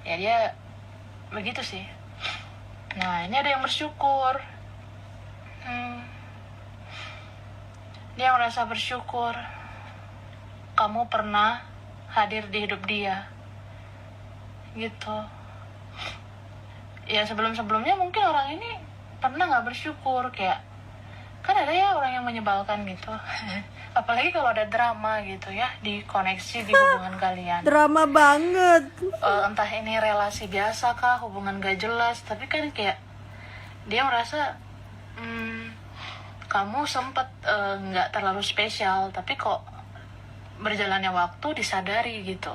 Ya dia begitu sih. Nah ini ada yang bersyukur. Dia merasa bersyukur kamu pernah hadir di hidup dia gitu. Ya sebelumnya mungkin orang ini pernah nggak bersyukur, kayak kan ada ya orang yang menyebalkan gitu. Apalagi kalau ada drama gitu ya di koneksi di hubungan kalian. Drama banget. Entah ini relasi biasa kah, hubungan gak jelas, tapi kan kayak dia merasa kamu sempet nggak terlalu spesial, tapi kok berjalannya waktu disadari gitu.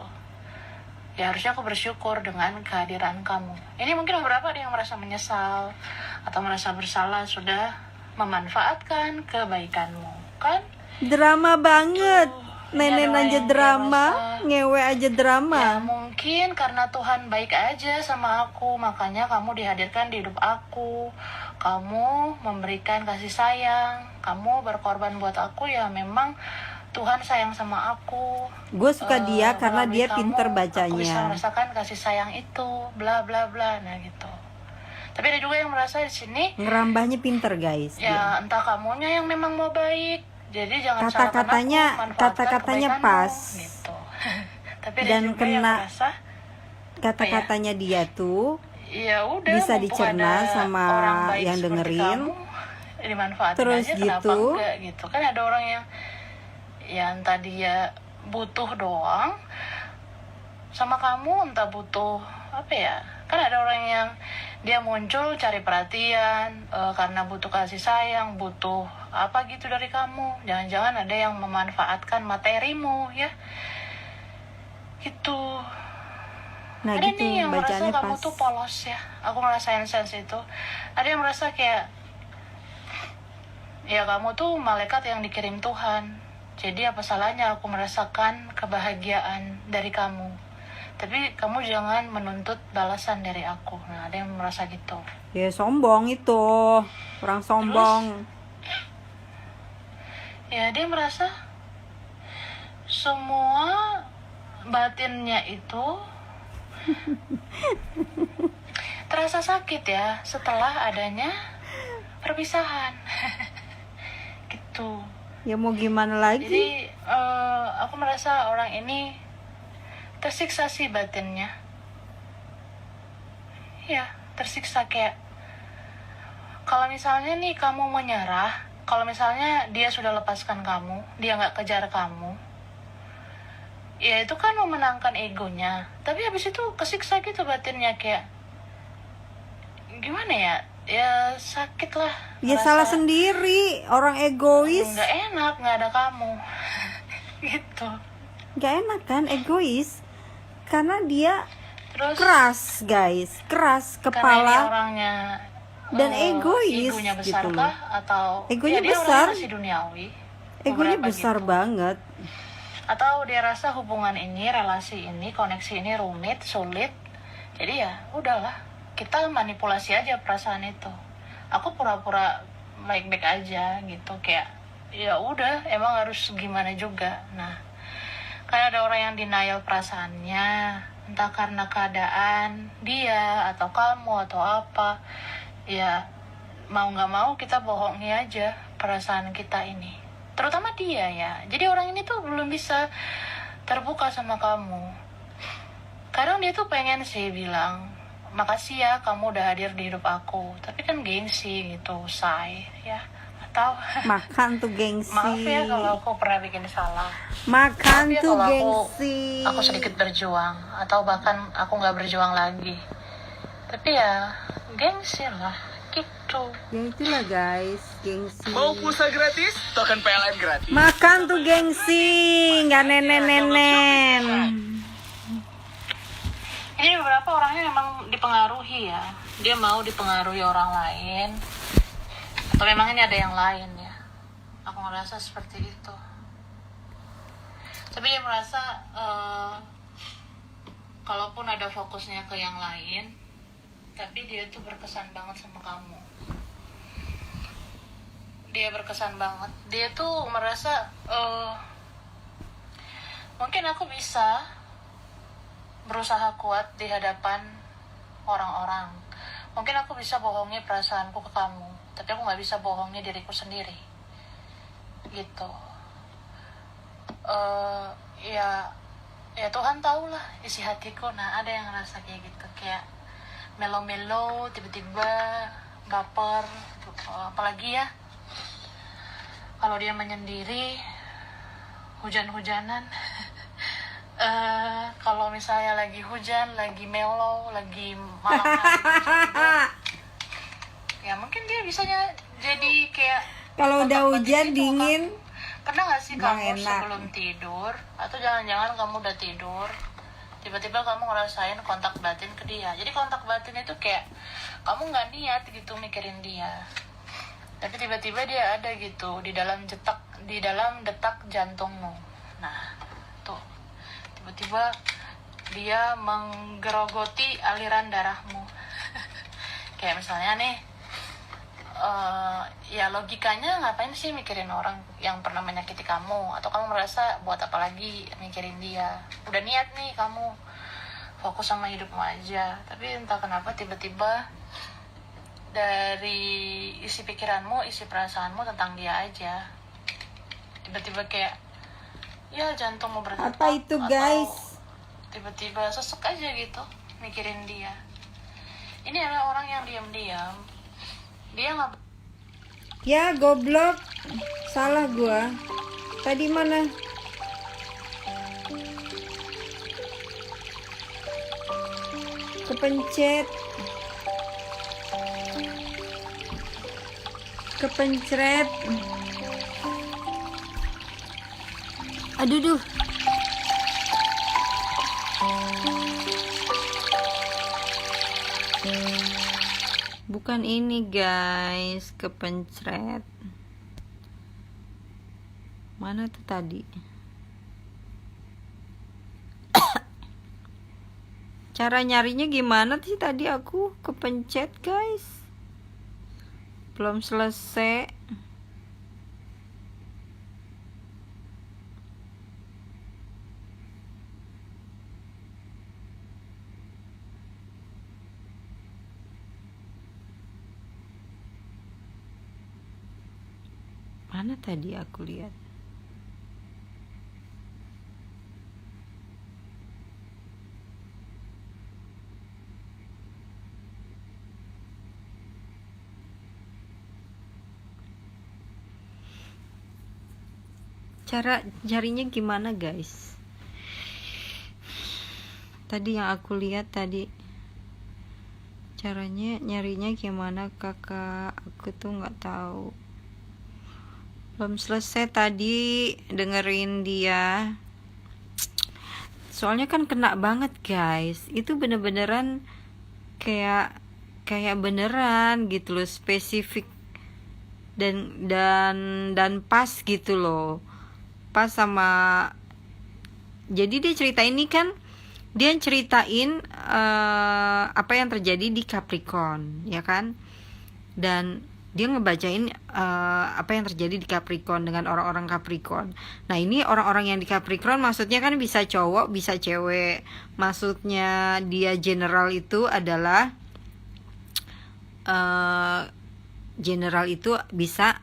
Ya harusnya aku bersyukur dengan kehadiran kamu. Ini mungkin beberapa ada yang merasa menyesal atau merasa bersalah sudah memanfaatkan kebaikanmu, kan? Drama banget. Nenek ada aja yang drama, merasa, ngewe aja drama. Ya mungkin karena Tuhan baik aja sama aku, makanya kamu dihadirkan di hidup aku. Kamu memberikan kasih sayang, kamu berkorban buat aku, ya memang Tuhan sayang sama aku. Gue suka dia karena Melalui dia kamu, pinter aku bisa bacanya. merasakan kasih sayang itu, bla bla bla, nah gitu. Tapi ada juga yang merasa di sini, Ngerambahnya pinter guys. ya entah kamunya yang memang mau baik, jadi jangan salahkan Kata-katanya aku, manfaatkan kata-katanya kebaikanmu, pas. gitu. Tapi ada Dan juga yang kena merasa, kata-katanya dia tuh ya udah, bisa mumpung dicerna ada sama orang baik yang seperti dengerin. kamu, dimanfaatin Terus aja, kenapa gitu. enggak gitu. Kan ada orang yang entah dia butuh doang sama kamu, entah butuh apa ya. Kan ada orang yang dia muncul cari perhatian karena butuh kasih sayang, butuh apa gitu dari kamu. Jangan-jangan ada yang memanfaatkan materimu ya gitu. Nah Ada gitu nih yang merasa bacaannya kamu pas. tuh polos ya. Aku ngerasain sense itu. Ada yang merasa kayak, ya kamu tuh malaikat yang dikirim Tuhan. Jadi apa salahnya aku merasakan kebahagiaan dari kamu. Tapi kamu jangan menuntut balasan dari aku. Nah ada yang merasa gitu. Ya sombong itu. Orang sombong. Ya dia merasa semua batinnya itu terasa sakit ya setelah adanya perpisahan. Gitu. Ya mau gimana lagi? Jadi aku merasa orang ini tersiksa sih batinnya. Ya tersiksa, kayak kalau misalnya nih kamu menyerah, kalau misalnya dia sudah lepaskan kamu, dia nggak kejar kamu, ya itu kan memenangkan egonya. Tapi habis itu kesiksa gitu batinnya, kayak gimana ya? Ya sakit lah. Ya salah sendiri. Orang egois. Nggak enak, nggak ada kamu. Gitu. Gak enak kan, egois. Karena dia Terus keras guys, keras karena ini kepala orangnya dan egois egonya besar gitu kah, loh. atau Egonya ya dia besar. orangnya masih duniawi, Egonya beberapa besar gitu. banget. Atau dia rasa hubungan ini, relasi ini, koneksi ini rumit, sulit. Jadi ya udahlah, kita manipulasi aja perasaan itu. Aku pura-pura baik-baik aja gitu, kayak ya udah, emang harus gimana juga. Nah, kan ada orang yang denial perasaannya, entah karena keadaan dia atau kamu atau apa. Ya mau nggak mau kita bohongi aja perasaan kita ini, terutama dia ya. Jadi orang ini tuh belum bisa terbuka sama kamu. Kadang dia tuh pengen sih bilang makasih ya kamu udah hadir di hidup aku, tapi kan gengsi gitu, say ya. Atau Makan tuh gengsi. maaf ya kalau aku pernah bikin salah. Makan Maaf ya tuh kalau gengsi. aku sedikit berjuang, atau bahkan aku nggak berjuang lagi. Tapi ya gengsi lah gitu. Ya itulah guys, gengsi. Mau pulsa gratis? Token PLN gratis. Makan tuh gengsi, nggak nenen-nenen. Ini beberapa orangnya memang dipengaruhi ya. Dia mau dipengaruhi orang lain, atau memang ini ada yang lain ya. Aku ngerasa seperti itu. Tapi dia merasa kalaupun ada fokusnya ke yang lain, tapi dia tuh berkesan banget sama kamu. Dia berkesan banget. Dia tuh merasa mungkin aku bisa berusaha kuat di hadapan orang-orang. Mungkin aku bisa bohongi perasaanku ke kamu, tapi aku nggak bisa bohongi diriku sendiri. Gitu. Ya, ya Tuhan tahulah isi hatiku. Nah, ada yang ngerasa kayak gitu, kayak melo-melo, tiba-tiba baper, apalagi ya kalau dia menyendiri, hujan-hujanan. Kalau misalnya lagi hujan, lagi melo, lagi malam hari, ya mungkin dia bisanya jadi kayak Kalau udah kontak batin hujan gitu, dingin, pernah gak sih Bang, kamu enak. sebelum tidur, atau jangan-jangan kamu udah tidur, tiba-tiba kamu ngerasain kontak batin ke dia. Jadi kontak batin itu kayak kamu nggak niat gitu mikirin dia, tapi tiba-tiba dia ada gitu di dalam detak jantungmu. Nah, tuh tiba-tiba dia menggerogoti aliran darahmu. Kayak misalnya nih, ya logikanya ngapain sih mikirin orang yang pernah menyakiti kamu, atau kamu merasa buat apa lagi mikirin dia, udah niat nih kamu fokus sama hidupmu aja, tapi entah kenapa tiba-tiba dari isi pikiranmu, isi perasaanmu tentang dia aja, tiba-tiba kayak ya jantungmu berdetak, apa itu guys? tiba-tiba sesek aja gitu mikirin dia. Ini adalah orang yang diam-diam dia nggak. Ya goblok, salah gua. Tadi mana? Kepencet. Kepencret. Aduh duh. Bukan ini guys, kepencret. Mana tuh tadi? Cara nyarinya gimana sih tadi aku kepencet guys? Belum selesai. Mana tadi aku lihat? Cara carinya gimana guys? Tadi yang aku lihat tadi, caranya nyarinya gimana kakak? Aku tuh nggak tahu. Belum selesai tadi dengerin dia. Soalnya kan kena banget guys. Itu bener-beneran kayak beneran gitu loh, spesifik dan pas gitu loh. Pas sama, jadi dia cerita ini kan, dia ceritain apa yang terjadi di Capricorn, ya kan? Dan dia ngebacain apa yang terjadi di Capricorn dengan orang-orang Capricorn. Nah ini orang-orang yang di Capricorn maksudnya kan bisa cowok, bisa cewek. Maksudnya dia general itu adalah general itu bisa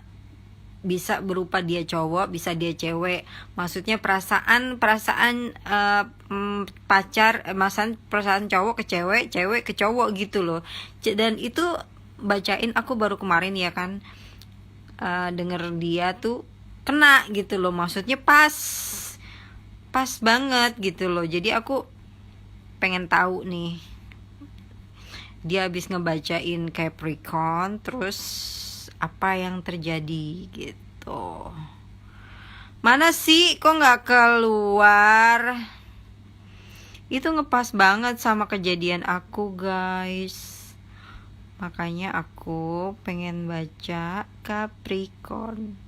berupa dia cowok, bisa dia cewek. Maksudnya perasaan pacar, perasaan cowok ke cewek, cewek ke cowok gitu loh. Dan itu bacain aku baru kemarin ya kan, denger dia tuh kena gitu loh. Maksudnya pas banget gitu loh. Jadi aku pengen tahu nih, dia habis ngebacain Capricorn terus apa yang terjadi gitu. Mana sih kok nggak keluar? Itu ngepas banget sama kejadian aku guys. Makanya aku pengen baca Capricorn.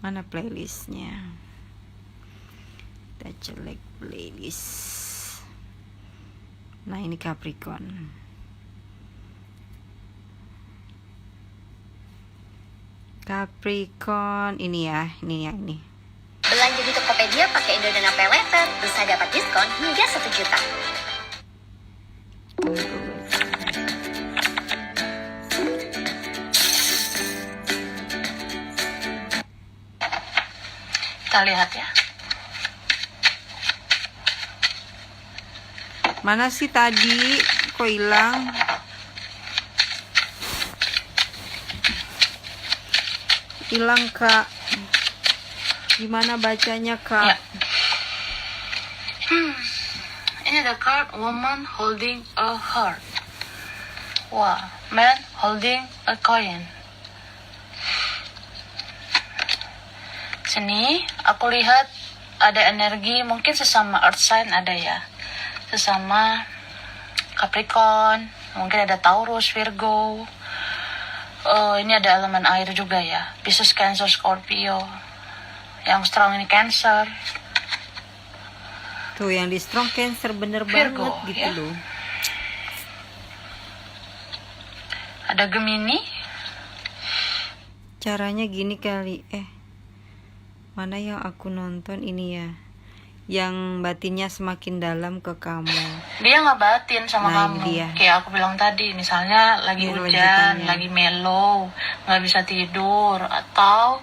Mana playlistnya? Kita cek playlist. Nah ini Capricorn. Capricorn ini ya, ini. Belanja di Tokopedia Dia pakai Indodana Pay Later, bisa dapat diskon hingga 1 juta. Kita lihat ya. Mana sih tadi? Kok hilang? Hilang, Kak. Gimana bacanya, Kak? Ya. Ini ada card woman holding a heart. Wah, man holding a coin. Sini aku lihat ada energi, mungkin sesama earth sign ada ya, sesama Capricorn, mungkin ada Taurus, Virgo. Ini ada elemen air juga ya, Pisces, Cancer, Scorpio. Yang strong ini Cancer. Tuh yang di strong Cancer bener Virgo, banget gitu ya. loh. Ada Gemini. Caranya gini kali. Mana yang aku nonton ini ya, yang batinnya semakin dalam ke kamu. Dia ngebatin sama Nah, kamu. ini dia. Kayak aku bilang tadi, misalnya lagi Ini hujan, lanjutannya. lagi mellow, nggak bisa tidur, atau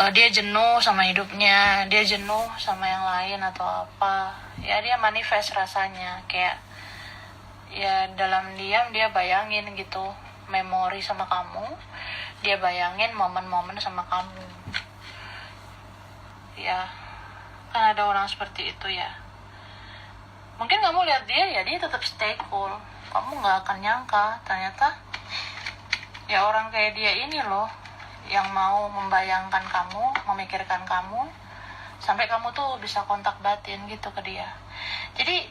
dia jenuh sama hidupnya, dia jenuh sama yang lain atau apa. Ya dia manifest rasanya, kayak ya dalam diam dia bayangin gitu memori sama kamu, dia bayangin momen-momen sama kamu. Ya kan ada orang seperti itu ya. Mungkin kamu lihat dia ya dia tetap stay cool, kamu nggak akan nyangka ternyata ya orang kayak dia ini loh yang mau membayangkan kamu, memikirkan kamu, sampai kamu tuh bisa kontak batin gitu ke dia. Jadi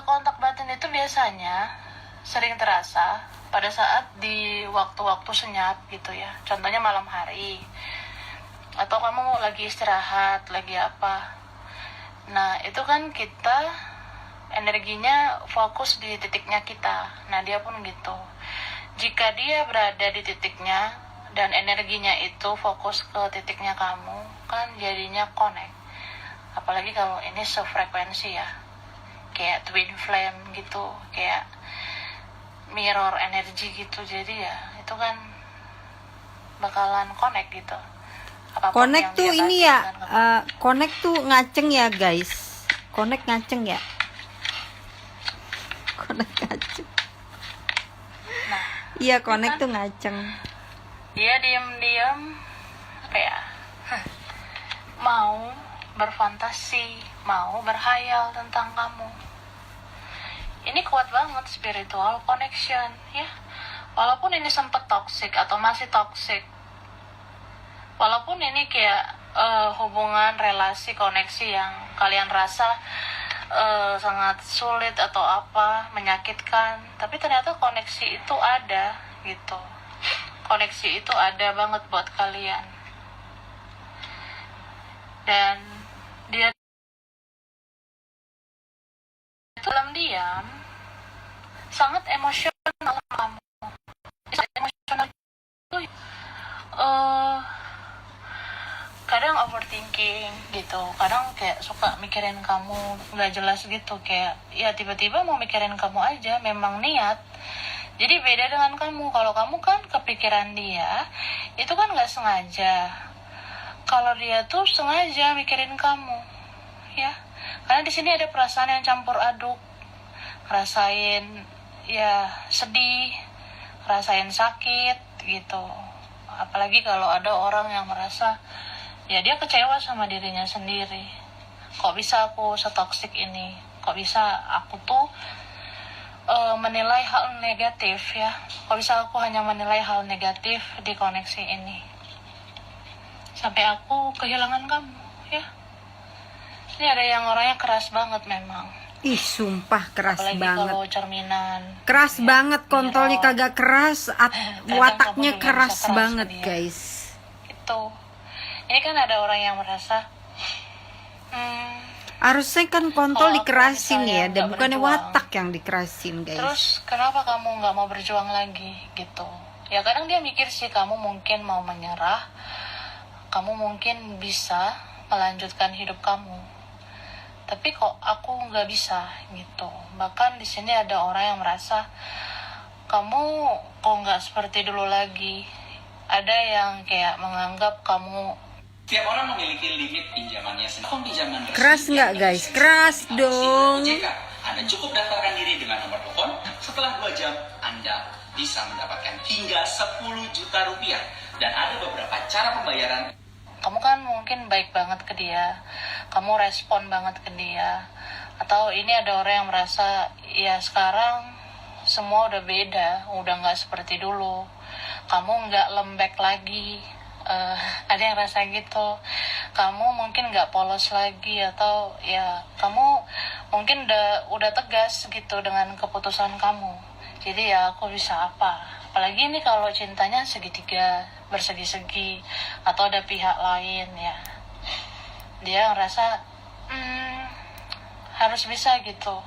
kontak batin itu biasanya sering terasa pada saat di waktu-waktu senyap gitu ya, contohnya malam hari, atau kamu lagi istirahat, lagi apa. Nah itu kan kita energinya fokus di titiknya kita. Nah dia pun gitu, jika dia berada di titiknya dan energinya itu fokus ke titiknya kamu, kan jadinya connect. Apalagi kalau ini sefrekuensi ya, kayak twin flame gitu, kayak mirror energi gitu. Jadi ya itu kan bakalan connect gitu. Apapun Connect yang tuh dia ini batin ya, kan kamu. connect tuh ngaceng ya guys. Connect ngaceng ya. Connect ngaceng. Nah Iya, connect tuh ngaceng. dia diam-diam apa ya, mau berfantasi, mau berhayal tentang kamu. Ini kuat banget spiritual connection ya. Walaupun ini sempat toxic atau masih toxic, walaupun ini kayak hubungan, relasi, koneksi yang kalian rasa sangat sulit atau apa, menyakitkan, tapi ternyata koneksi itu ada gitu. Koneksi itu ada banget buat kalian. Dan dia dalam diam sangat emosional sama kamu. Sangat emosional itu kadang overthinking gitu, kadang kayak suka mikirin kamu nggak jelas gitu, kayak ya tiba-tiba mau mikirin kamu aja, memang niat. Jadi beda dengan kamu. Kalau kamu kan kepikiran dia, itu kan nggak sengaja. Kalau dia tuh sengaja mikirin kamu, ya. Karena di sini ada perasaan yang campur aduk, rasain ya sedih, rasain sakit gitu. Apalagi kalau ada orang yang merasa ya dia kecewa sama dirinya sendiri. Kok bisa aku setoksik ini? Kok bisa aku tuh menilai hal negatif ya? Kok bisa aku hanya menilai hal negatif di koneksi ini? Sampai aku kehilangan kamu ya. Ini ada yang orangnya keras banget memang. Ih, sumpah keras Apalagi banget. kalau cerminan. Keras ya, banget, kontolnya mirror. kagak keras, Kadang wataknya kamu juga keras bisa keras banget ke dia. guys. Itu. Ini kan ada orang yang merasa Harusnya kan kontol Kalau aku dikerasin misalnya ya, dan nggak bukannya berjuang, watak yang dikerasin guys. terus kenapa kamu nggak mau berjuang lagi gitu. Ya kadang dia mikir sih kamu mungkin mau menyerah, kamu mungkin bisa melanjutkan hidup kamu. Tapi kok aku nggak bisa gitu. Bahkan di sini ada orang yang merasa kamu kok nggak seperti dulu lagi. Ada yang kayak menganggap kamu. Setiap orang memiliki limit pinjamannya sendiri. Pinjaman resmi Keras nggak, yang guys? bisa Keras diawasi dong. oleh OJK. Anda cukup daftarkan diri dengan nomor telepon. Setelah 2 jam, Anda bisa mendapatkan hingga 10 juta rupiah. Dan ada beberapa cara pembayaran. Kamu kan mungkin baik banget ke dia, kamu respon banget ke dia, atau ini ada orang yang merasa ya sekarang semua udah beda, udah nggak seperti dulu, kamu nggak lembek lagi. Ada yang rasa gitu, kamu mungkin nggak polos lagi, atau ya kamu mungkin udah tegas gitu dengan keputusan kamu. Jadi ya aku bisa apa? Apalagi ini kalau cintanya segitiga, bersegi-segi, atau ada pihak lain ya. Dia ngerasa harus bisa gitu,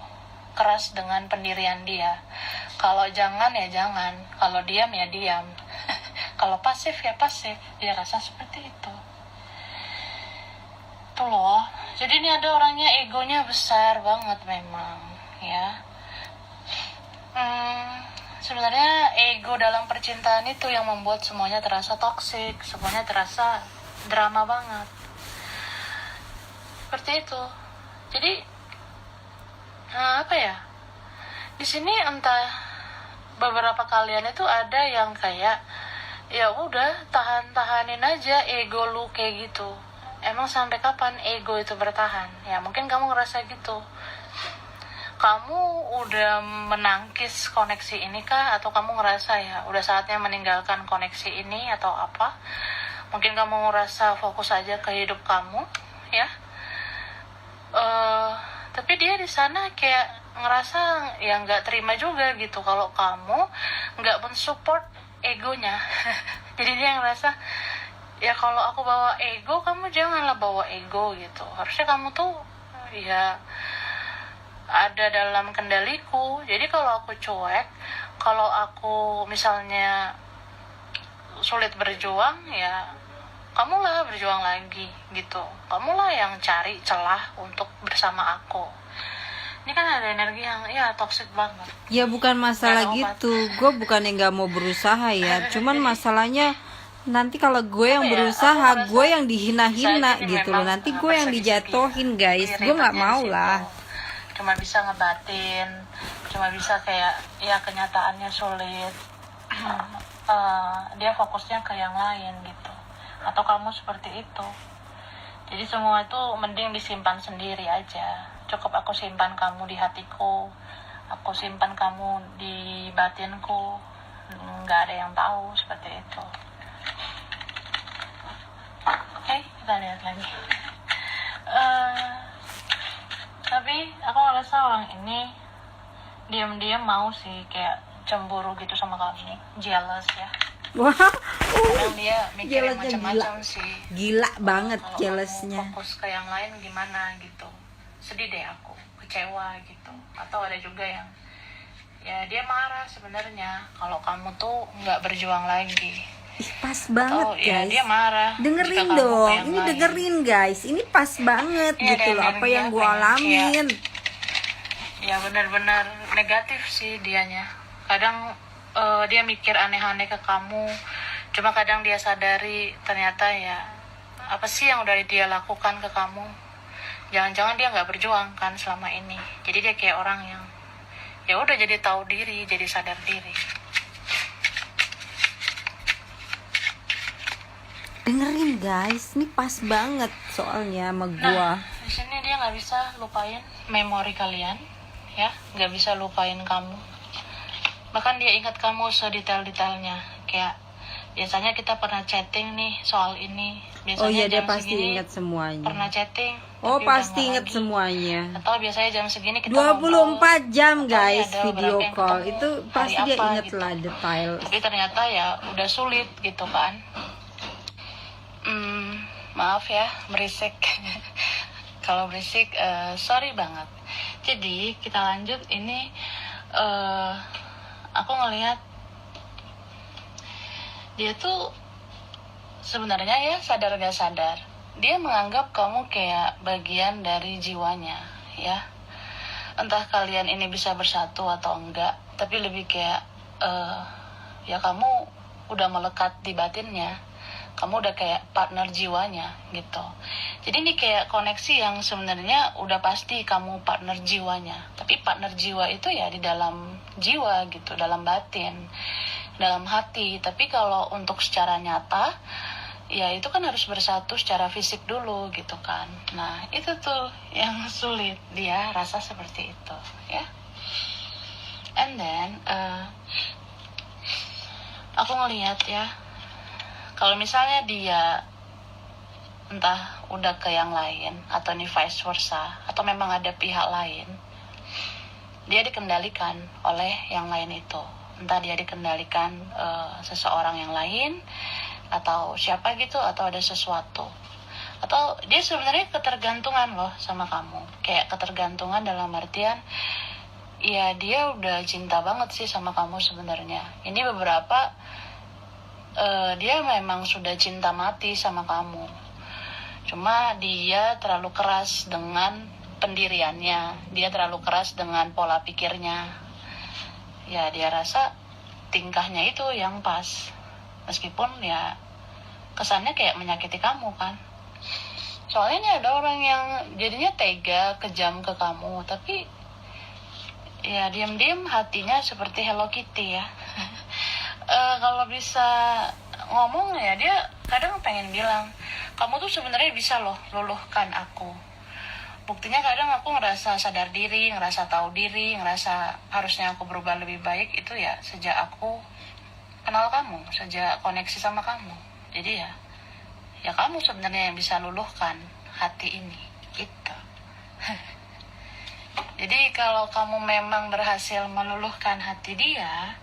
keras dengan pendirian dia. Kalau jangan ya jangan, kalau diam ya diam. Kalau pasif ya pasif, dia rasa seperti itu. Tuh loh, jadi ini ada orangnya egonya besar banget memang ya. Sebenarnya ego dalam percintaan itu yang membuat semuanya terasa toksik, semuanya terasa drama banget. Seperti itu. Jadi apa ya? Di sini entah beberapa kalian itu ada yang kayak ya udah tahanin aja ego lu kayak gitu. Emang sampai kapan ego itu bertahan? Ya mungkin kamu ngerasa gitu. Kamu udah menangkis koneksi ini kah? Atau kamu ngerasa ya udah saatnya meninggalkan koneksi ini atau apa? Mungkin kamu ngerasa fokus aja ke hidup kamu ya. Tapi dia di sana kayak ngerasa ya nggak terima juga gitu kalau kamu nggak mensupport egonya. Jadi dia ngerasa ya kalau aku bawa ego, kamu janganlah bawa ego gitu. Harusnya kamu tuh ya ada dalam kendaliku. Jadi kalau aku cuek, kalau aku misalnya sulit berjuang, ya kamulah berjuang lagi gitu. Kamulah yang cari celah untuk bersama aku. Ini kan ada energi yang ya toxic banget. Ya bukan masalah Nggak ada obat. gitu, gue bukannya nggak mau berusaha ya, cuman masalahnya nanti kalau gue yang Apa ya, berusaha, aku gue ngerasa yang dihina-hina saya ini gitu loh, memang, nanti gue yang persegi-segi. dijatohin guys, Jadi gue nggak ribetnya mau di situ. lah. Cuma bisa ngebatin, cuma bisa kayak ya kenyataannya sulit. Dia fokusnya ke yang lain gitu. Atau kamu seperti itu. Jadi semua itu mending disimpan sendiri aja. Cukup aku simpan kamu di hatiku, aku simpan kamu di batinku. Nggak ada yang tahu seperti itu. Oke, kita lihat lagi. Tapi aku ngerasa orang ini diam-diam mau sih kayak cemburu gitu sama kamu, jealous ya. Wah, Kadang dia mikirin jealousnya macam-macam sih. gila banget Kalau jealousnya. kamu fokus ke yang lain gimana gitu, sedih deh aku, kecewa gitu. Atau ada juga yang ya dia marah sebenarnya kalau kamu tuh nggak berjuang lagi. Ih, pas banget Atau ya guys. dia marah jika Dengerin kamu dong, ke yang ini lain. dengerin guys, ini pas banget Ini ada gitu loh apa energi yang gue apa ya? alamin. Ya benar-benar negatif sih dianya. Kadang dia mikir aneh-aneh ke kamu, cuma kadang dia sadari ternyata ya apa sih yang udah dia lakukan ke kamu. Jangan-jangan dia nggak berjuang kan selama ini. Jadi dia kayak orang yang ya udah jadi tahu diri, jadi sadar diri. Dengerin guys, ini pas banget soalnya sama Nah, gua. di sini dia nggak bisa lupain memori kalian, ya, nggak bisa lupain kamu. Bahkan dia ingat kamu sedetail-detailnya. Kayak biasanya kita pernah chatting nih soal ini. Biasanya Oh iya, dia jam pasti segini ingat semuanya. pernah chatting. Oh tapi udah pasti nggak ingat lagi. semuanya. Atau biasanya jam segini kita 24 jam Atau guys ada video beberapa yang call ketemu itu pasti hari dia apa inget gitu. lah detail. Tapi ternyata ya udah sulit gitu kan. Maaf ya berisik. Kalau berisik sorry banget. Jadi kita lanjut. Ini aku ngelihat dia tuh sebenarnya ya sadar gak sadar dia menganggap kamu kayak bagian dari jiwanya, ya. Entah kalian ini bisa bersatu atau enggak, tapi lebih kayak ya kamu udah melekat di batinnya, kamu udah kayak partner jiwanya gitu. Jadi ini kayak koneksi yang sebenarnya udah pasti kamu partner jiwanya, tapi partner jiwa itu ya di dalam jiwa gitu, dalam batin, dalam hati. Tapi kalau untuk secara nyata, ya itu kan harus bersatu secara fisik dulu gitu kan. Nah itu tuh yang sulit, dia rasa seperti itu ya. And then aku ngelihat ya, kalau misalnya dia entah udah ke yang lain atau nih vice versa, atau memang ada pihak lain, dia dikendalikan oleh yang lain itu. Entah dia dikendalikan seseorang yang lain atau siapa gitu, atau ada sesuatu, atau dia sebenarnya ketergantungan loh sama kamu. Kayak ketergantungan dalam artian ya dia udah cinta banget sih sama kamu sebenarnya. Ini beberapa dia memang sudah cinta mati sama kamu, cuma dia terlalu keras dengan pendiriannya, dia terlalu keras dengan pola pikirnya. Ya dia rasa tingkahnya itu yang pas, meskipun ya kesannya kayak menyakiti kamu kan. Soalnya ini ada orang yang jadinya tega, kejam ke kamu, tapi ya diam-diam hatinya seperti Hello Kitty ya. Kalau bisa ngomong ya dia kadang pengen bilang, kamu tuh sebenarnya bisa loh luluhkan aku. Buktinya kadang aku ngerasa sadar diri, ngerasa tahu diri, ngerasa harusnya aku berubah lebih baik itu ya sejak aku kenal kamu, sejak koneksi sama kamu. Jadi ya kamu sebenarnya yang bisa luluhkan hati ini gitu. Jadi kalau kamu memang berhasil meluluhkan hati dia,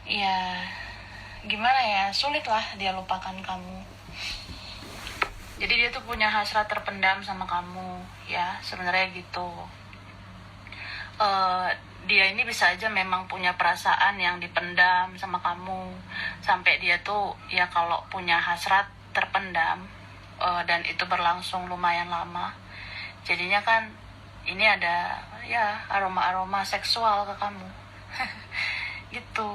ya gimana ya, sulitlah dia lupakan kamu. Jadi dia tuh punya hasrat terpendam sama kamu ya, sebenarnya gitu. Dia ini bisa aja memang punya perasaan yang dipendam sama kamu, sampai dia tuh ya kalau punya hasrat terpendam dan itu berlangsung lumayan lama, jadinya kan ini ada ya aroma-aroma seksual ke kamu. Gitu.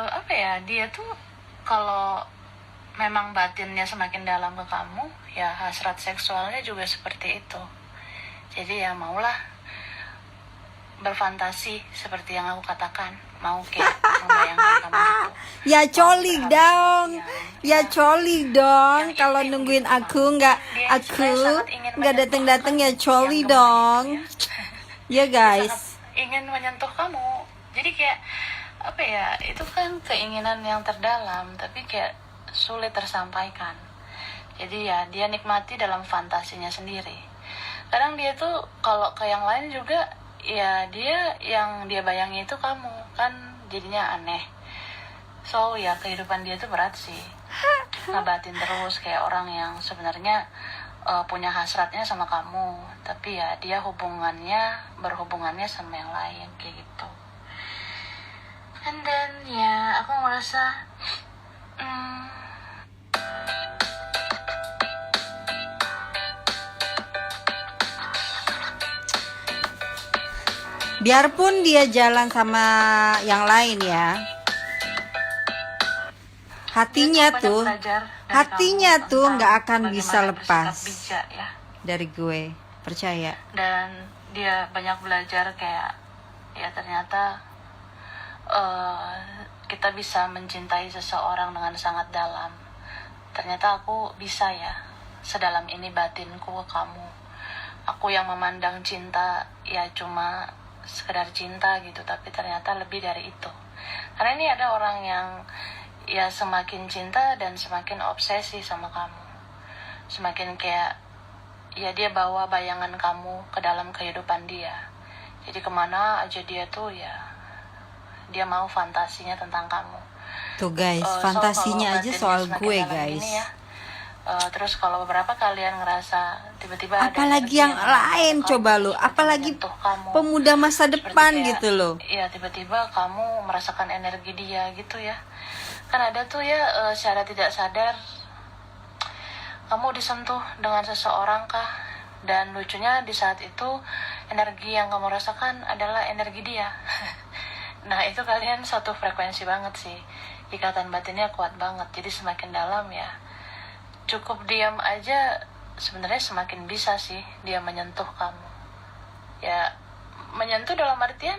Apa ya, dia tuh kalau memang batinnya semakin dalam ke kamu, ya hasrat seksualnya juga seperti itu. Jadi ya maulah berfantasi seperti yang aku katakan, mau kayak membayangkan kamu gitu. Ya coli dong, ya coli dong. Yang Kalau intim nungguin gitu, aku nggak dia sangat ingin datang-datang ya menyentuh coli kamu, yang dong. domainnya. Ya Dia guys. sangat ingin menyentuh kamu. Jadi kayak apa ya, itu kan keinginan yang terdalam tapi kayak sulit tersampaikan. Jadi ya dia nikmati dalam fantasinya sendiri. Kadang dia tuh kalau ke yang lain juga ya dia yang dia bayangi itu kamu kan, jadinya aneh. So ya kehidupan dia tuh berat sih, ngabatin terus kayak orang yang sebenarnya punya hasratnya sama kamu, tapi ya dia berhubungannya sama yang lain kayak gitu. And then ya aku merasa Biarpun dia jalan sama yang lain ya, hatinya dia tuh, banyak belajar dari hatinya kamu tuh tentang nggak akan bagaimana bisa lepas bersikap bijak ya. dari gue, percaya. Dan dia banyak belajar kayak ya ternyata kita bisa mencintai seseorang dengan sangat dalam. Ternyata aku bisa ya sedalam ini batinku ke kamu. Aku yang memandang cinta ya cuma sekedar cinta gitu, tapi ternyata lebih dari itu. Karena ini ada orang yang ya semakin cinta dan semakin obsesi sama kamu, semakin kayak ya dia bawa bayangan kamu ke dalam kehidupan dia. Jadi kemana aja dia tuh ya dia mau fantasinya tentang kamu. Tuh guys, fantasinya aja soal gue guys. Terus kalau beberapa kalian ngerasa tiba-tiba apalagi yang lain coba lo, apalagi pemuda masa depan kayak, gitu loh. Iya tiba-tiba kamu merasakan energi dia gitu ya. Kan ada tuh ya secara tidak sadar kamu disentuh dengan seseorang kah? Dan lucunya di saat itu energi yang kamu rasakan adalah energi dia. Nah itu kalian satu frekuensi banget sih, ikatan batinnya kuat banget. Jadi semakin dalam ya, cukup diam aja sebenarnya semakin bisa sih dia menyentuh kamu. Ya menyentuh dalam artian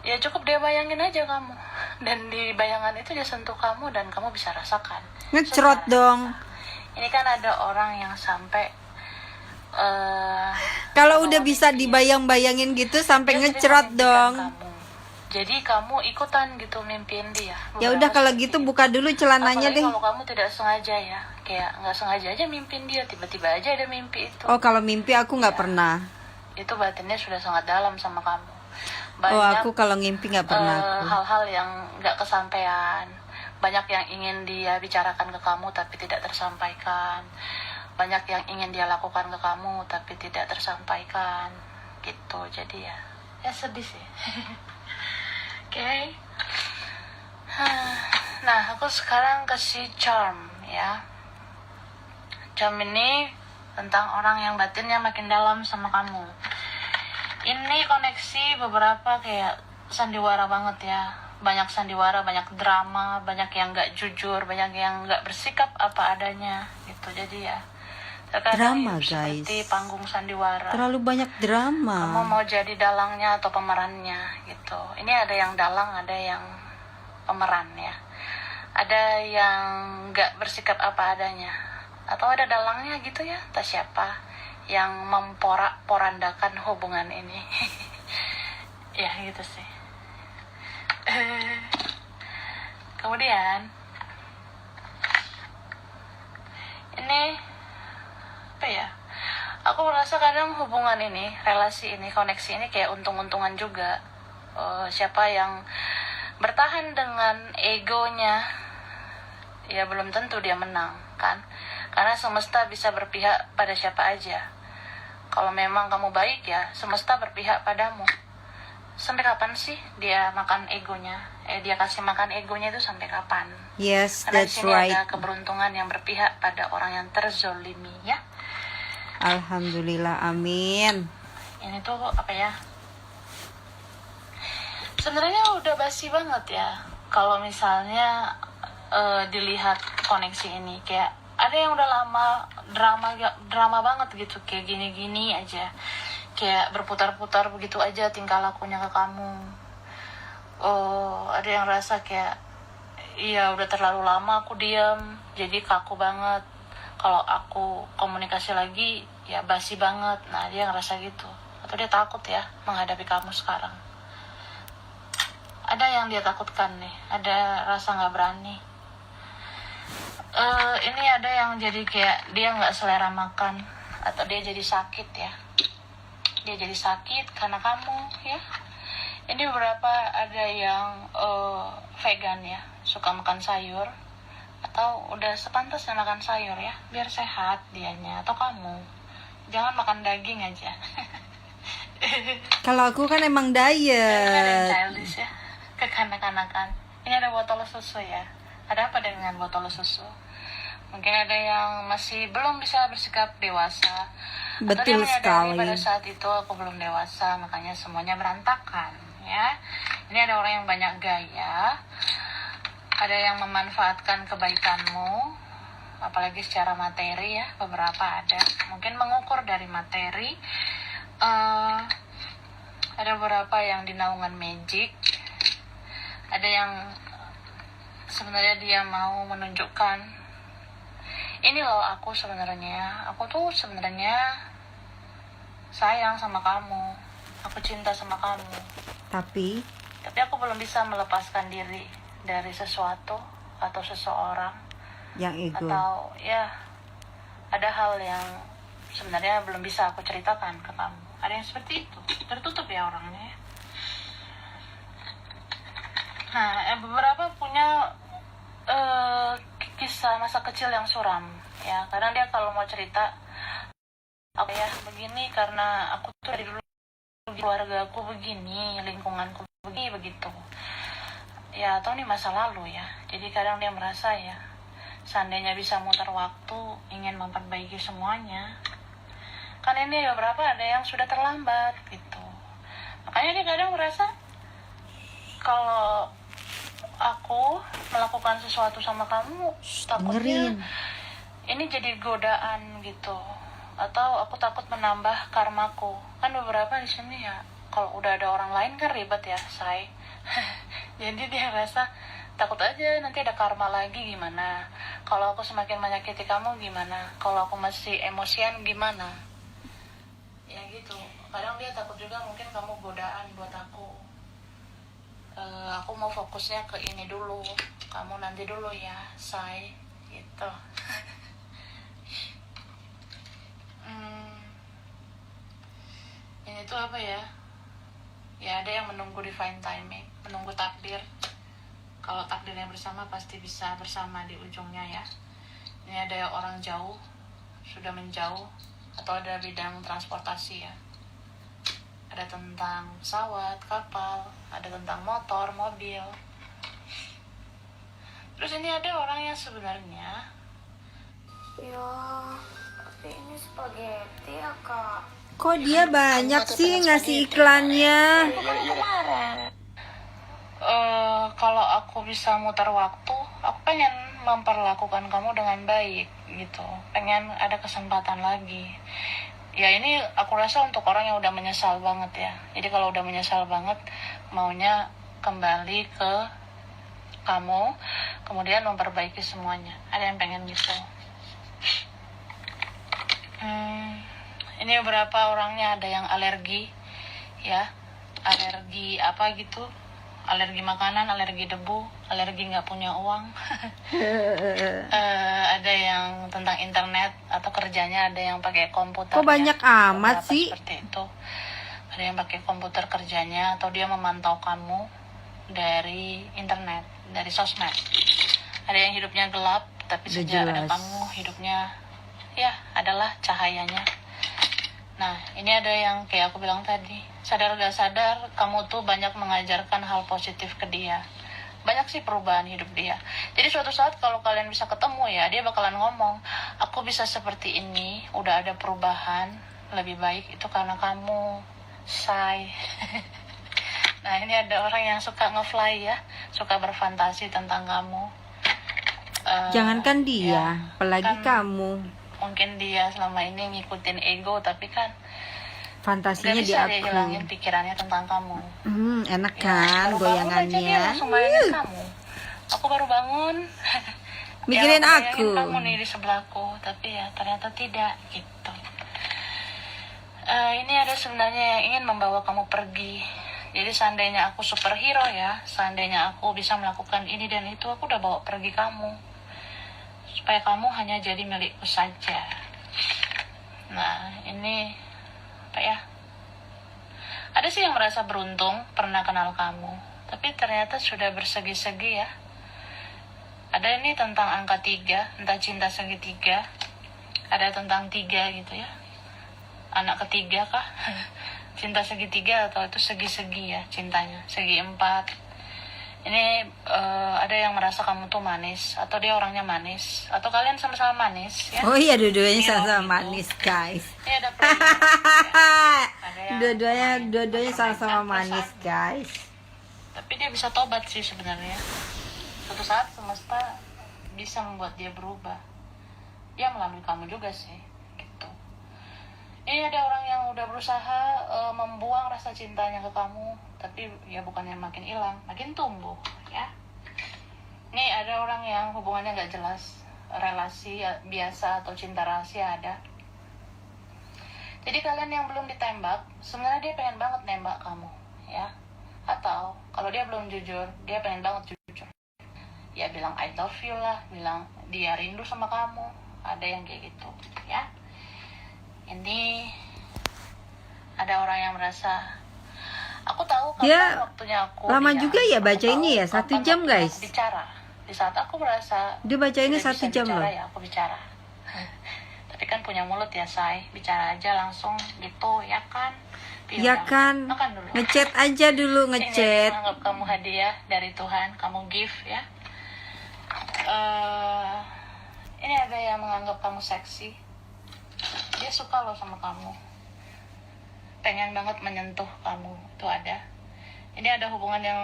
ya cukup dia bayangin aja kamu, dan di bayangan itu dia sentuh kamu dan kamu bisa rasakan. Ngecerot dong. Ini kan ada orang yang sampai Kalau udah bisa dibayang-bayangin gitu sampai dia sering ngecerot memimpikan dong. kamu. Jadi kamu ikutan gitu mimpiin dia. Ya udah kalau gitu buka dulu celananya apalagi deh. kalau kamu tidak sengaja ya, kayak nggak sengaja aja mimpiin dia, tiba-tiba aja ada mimpi itu. Oh kalau mimpi aku nggak Ya. pernah. Itu batinnya sudah sangat dalam sama kamu. Oh aku kalau ngimpi nggak pernah aku. hal-hal yang nggak kesampaian, banyak yang ingin dia bicarakan ke kamu tapi tidak tersampaikan, banyak yang ingin dia lakukan ke kamu tapi tidak tersampaikan gitu. Jadi ya sedih sih. Oke. Nah aku sekarang kasih charm ya. Charm ini tentang orang yang batinnya makin dalam sama kamu. Ini koneksi beberapa kayak sandiwara banget ya. Banyak sandiwara, banyak drama, banyak yang gak jujur, banyak yang gak bersikap apa adanya gitu. Jadi ya terkadang Drama, hidup guys. seperti panggung sandiwara. Terlalu banyak Kamu drama. mau jadi dalangnya atau pemerannya gitu. Ini ada yang dalang, ada yang pemeran ya. Ada yang gak bersikap apa adanya, atau ada dalangnya gitu ya, entah siapa yang memporak-porandakan hubungan ini. Ya gitu sih. Kemudian ini apa ya, aku merasa kadang hubungan ini, relasi ini, koneksi ini kayak untung-untungan juga. Siapa yang bertahan dengan egonya ya belum tentu dia menang kan, karena semesta bisa berpihak pada siapa aja. Kalau memang kamu baik ya semesta berpihak padamu. Sampai kapan sih dia makan egonya? Dia kasih makan egonya itu sampai kapan? Yes, Karena di that's sini right. ada keberuntungan yang berpihak pada orang yang terzolimi ya. Alhamdulillah, amin. Ini tuh apa ya? Sebenarnya udah basi banget ya. Kalau misalnya dilihat koneksi ini, kayak ada yang udah lama drama banget gitu, kayak gini-gini aja, kayak berputar-putar begitu aja tingkah lakunya ke kamu. Ada yang rasa kayak iya udah terlalu lama aku diam, jadi kaku banget. Kalau aku komunikasi lagi ya basi banget. Nah dia ngerasa gitu, atau dia takut ya menghadapi kamu sekarang. Ada yang dia takutkan nih, ada rasa nggak berani. Ini ada yang jadi kayak dia nggak selera makan, atau dia jadi sakit ya. Dia jadi sakit karena kamu ya. Ini beberapa ada yang vegan ya, suka makan sayur, atau udah sepantasnya makan sayur ya, biar sehat dianya. Atau kamu jangan makan daging aja. Kalau aku kan emang Ada yang diet. childish ya, kekanak-kanakan. Ini ada botol susu ya. Ada apa dengan botol susu? Mungkin ada yang masih belum bisa bersikap dewasa. Atau dia Betul menyadari sekali. pada saat itu aku belum dewasa, makanya semuanya berantakan ya. Ini ada orang yang banyak gaya. Ada yang memanfaatkan kebaikanmu, apalagi secara materi ya. Beberapa ada mungkin mengukur dari materi. Ada beberapa yang di naungan magic. Ada yang sebenarnya dia mau menunjukkan, ini loh aku sebenarnya, aku tuh sebenarnya sayang sama kamu, aku cinta sama kamu, Tapi tapi aku belum bisa melepaskan diri dari sesuatu atau seseorang, yang ego. atau ya ada hal yang sebenarnya belum bisa aku ceritakan ke kamu. Ada yang seperti itu, tertutup ya orangnya ya. Nah, beberapa punya kisah masa kecil yang suram ya. Kadang dia kalau mau cerita, aku ya begini karena aku tuh dari dulu keluarga aku begini, lingkunganku begini begitu ya, atau ini masa lalu ya. Jadi kadang dia merasa ya seandainya bisa muter waktu, ingin memperbaiki semuanya. Kan ini beberapa ada yang sudah terlambat gitu. Makanya dia kadang merasa kalau aku melakukan sesuatu sama kamu, takutnya dengerin. ini jadi godaan gitu, atau aku takut menambah karmaku. Kan beberapa di sini ya, kalau udah ada orang lain kan ribet ya, say. Jadi dia rasa takut aja nanti ada karma lagi gimana. Kalau aku semakin menyakiti kamu gimana? Kalau aku masih emosian gimana? Ya gitu. Kadang dia takut juga mungkin kamu godaan buat aku. Aku mau fokusnya ke ini dulu, kamu nanti dulu ya, say. Gitu. Ini tuh apa ya? Ya ada yang menunggu divine timing, menunggu takdir. Kalau takdirnya bersama pasti bisa bersama di ujungnya ya. Ini ada orang jauh, sudah menjauh, atau ada bidang transportasi ya. Ada tentang pesawat, kapal, ada tentang motor, mobil. Terus ini ada orang yang sebenarnya, Ya, tapi ini spaghetti ya kak. Kok dia banyak sih ngasih iklannya? Bukan kemarin. kalau aku bisa muter waktu, aku pengen memperlakukan kamu dengan baik gitu. Pengen ada kesempatan lagi. Ya ini aku rasa untuk orang yang udah menyesal banget ya. Jadi kalau udah menyesal banget, maunya kembali ke kamu, kemudian memperbaiki semuanya. Ada yang pengen gitu. Ini beberapa orangnya ada yang alergi, ya, alergi apa gitu, alergi makanan, alergi debu, alergi nggak punya uang. Ada yang tentang internet atau kerjanya ada yang pakai komputer. Kok banyak amat Beberapa sih? Seperti itu. Ada yang pakai komputer kerjanya atau dia memantau kamu dari internet, dari sosmed. Ada yang hidupnya gelap, tapi Udah sejak ada jelas. kamu hidupnya ya adalah cahayanya. Nah, ini ada yang kayak aku bilang tadi, sadar gak sadar kamu tuh banyak mengajarkan hal positif ke dia. Banyak sih perubahan hidup dia. Jadi suatu saat kalau kalian bisa ketemu ya, dia bakalan ngomong, aku bisa seperti ini, udah ada perubahan lebih baik, itu karena kamu, say. Nah, ini ada orang yang suka nge-fly ya, suka berfantasi tentang kamu. Jangankan dia, ya, apalagi kan kamu. Mungkin dia selama ini ngikutin ego, tapi kan Fantasinya gak di bisa dia aku. hilangin pikirannya tentang kamu. Enak Ya, kan baru bangun aja dia goyangannya. langsung mainin kamu. Aku baru bangun. Mikirin Ya, bayangin aku. kamu nih di sebelahku, tapi ya ternyata tidak gitu. Ini ada sebenarnya yang ingin membawa kamu pergi. Jadi seandainya aku superhero ya, seandainya aku bisa melakukan ini dan itu, aku udah bawa pergi kamu. Supaya kamu hanya jadi milikku saja. Nah, ini apa ya? Ada sih yang merasa beruntung pernah kenal kamu, tapi ternyata sudah bersegi-segi ya. Ada ini tentang angka 3, entah cinta segitiga. Ada tentang 3 gitu ya. Anak ketiga kah? Cinta segitiga atau itu segi-segi ya cintanya. Segi 4. Ini ada yang merasa kamu tuh manis, atau dia orangnya manis, atau kalian sama-sama manis ya. Oh iya, dua-duanya Ini sama-sama gitu. manis, guys. Ini ada problem, ya. Ada yang Dua-duanya sama-sama perasaan, manis, guys. tapi dia bisa tobat sih sebenarnya. Suatu saat semesta bisa membuat dia berubah. Ya melalui kamu juga sih, gitu. Ini ada orang yang udah berusaha membuang rasa cintanya ke kamu, tapi ya bukannya makin hilang, makin tumbuh, ya. Ini ada orang yang hubungannya nggak jelas, relasi biasa atau cinta rahasia ada. Jadi kalian yang belum ditembak, sebenarnya dia pengen banget nembak kamu, ya. Atau kalau dia belum jujur, dia pengen banget jujur. Ya bilang I love you lah, bilang dia rindu sama kamu. Ada yang kayak gitu, ya. Ini ada orang yang merasa, aku tahu kapan Dia waktunya aku lama diam. juga ya Aku baca tahu ini ya, 1 kapan jam, waktunya guys. aku bicara. Di saat aku merasa Dia baca ini sudah 1 bisa jam bicara, loh. ya aku bicara. Tapi kan punya mulut ya, say. Bicara aja langsung gitu, ya kan? Ya kan, Makan dulu. ngechat aja dulu, Ini ngechat. anggap kamu hadiah dari Tuhan, kamu give ya. Ini ada yang menganggap kamu seksi. Dia suka loh sama kamu. Pengen banget menyentuh kamu. Itu ada. Ini ada hubungan yang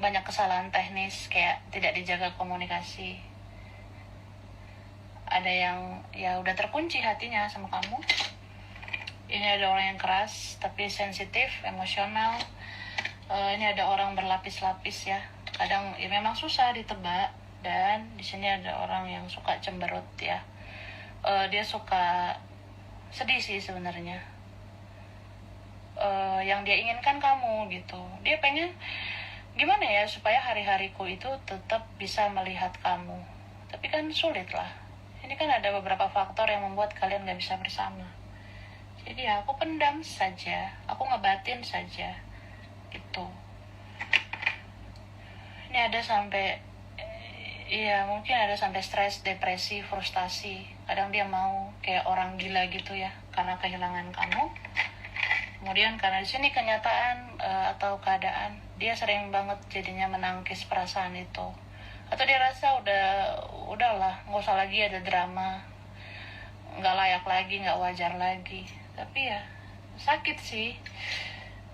banyak kesalahan teknis, kayak tidak dijaga komunikasi. Ada yang ya udah terkunci hatinya sama kamu. Ini ada orang yang keras tapi sensitif, emosional. Ini ada orang berlapis-lapis ya. Kadang ya memang susah ditebak. Dan di sini ada orang yang suka cemberut ya. Dia suka sedih sih sebenarnya. Yang dia inginkan kamu gitu. Dia pengen gimana ya supaya hari-hariku itu tetap bisa melihat kamu. Tapi kan sulit lah. Ini kan ada beberapa faktor yang membuat kalian gak bisa bersama. Jadi ya aku pendam saja. Aku ngebatin saja. Gitu. Ini ada sampai iya, mungkin ada sampai stres, depresi, frustasi. Kadang dia mau kayak orang gila gitu ya, karena kehilangan kamu. Kemudian karena di sini kenyataan atau keadaan, dia sering banget jadinya menangkis perasaan itu. Atau dia rasa udahlah, nggak usah lagi ada drama, nggak layak lagi, nggak wajar lagi. Tapi ya sakit sih,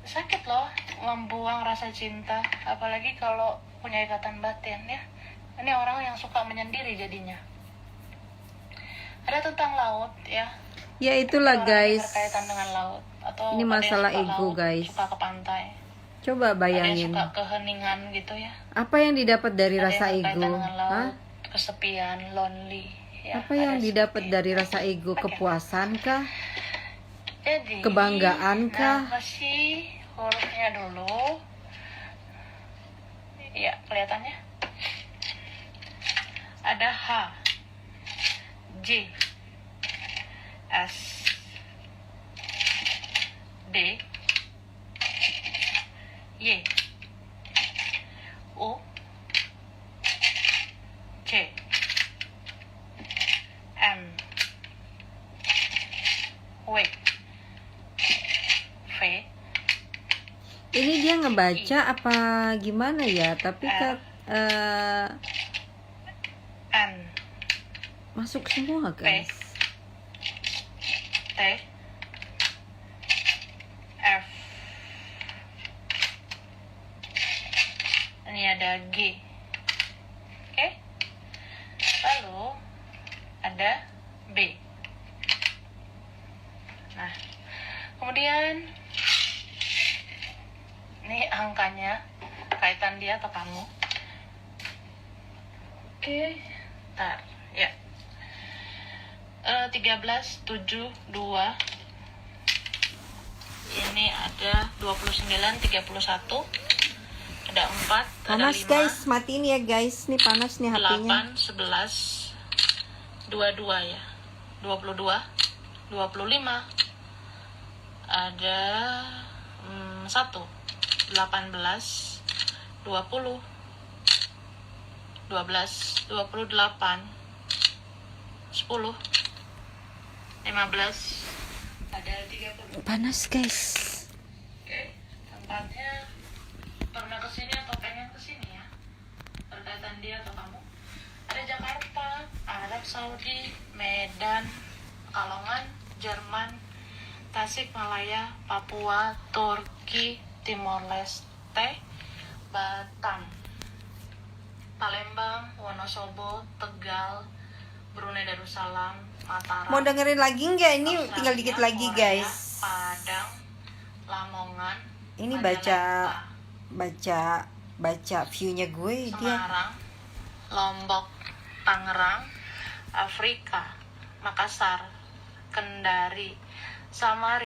sakit loh membuang rasa cinta, apalagi kalau punya ikatan batin ya. Ini orang yang suka menyendiri jadinya. Ada tentang laut ya. Ya itulah Orang yang guys. berkaitan dengan laut. Atau Ini ada yang masalah suka ego, laut, guys. Suka ke pantai. Coba Ada yang bayangin. suka keheningan gitu ya. Apa yang didapat dari Ada rasa yang berkaitan ego? dengan laut, Hah? kesepian, lonely. Ya, Apa yang ada didapat seperti dari itu. rasa ego? Oke. Kepuasan kah? Jadi, Kebanggaan kah? nah, kasih hurufnya dulu. Iya, kelihatannya. Ada H, J, S, D, Y, U, C, M, W, V. Ini dia ngebaca apa gimana ya? Tapi kan N, masuk semua guys. T, F. Ini ada G. Oke. Lalu ada B. Nah, kemudian ini angkanya, kaitan dia atau kamu. Oke. Bentar, ya. 13, 7, 2. Ini ada 29, 31. Ada 4, Panas ada 5. guys, matiin ya guys. Nih panas nih HP-nya. 8, 11, 22 ya. 22, 25. Ada 1, 18, 20, 12, 28, 10, 15, ada 30. Panas guys. Oke, tempatnya pernah kesini atau pengen kesini ya? Berkaitan dia atau kamu? Ada Jakarta, Arab Saudi, Medan, Pekalongan, Jerman, Tasikmalaya, Papua, Turki, Timor Leste, Batam, Palembang, Wonosobo, Tegal, Brunei Darussalam, Mataram. Mau dengerin lagi nggak? Ini Australia, tinggal dikit lagi Korea, guys. Padang, Lamongan, Ini Majalengka, baca view-nya gue dia. Semarang, Lombok, Tangerang, Afrika, Makassar, Kendari, Samarinda.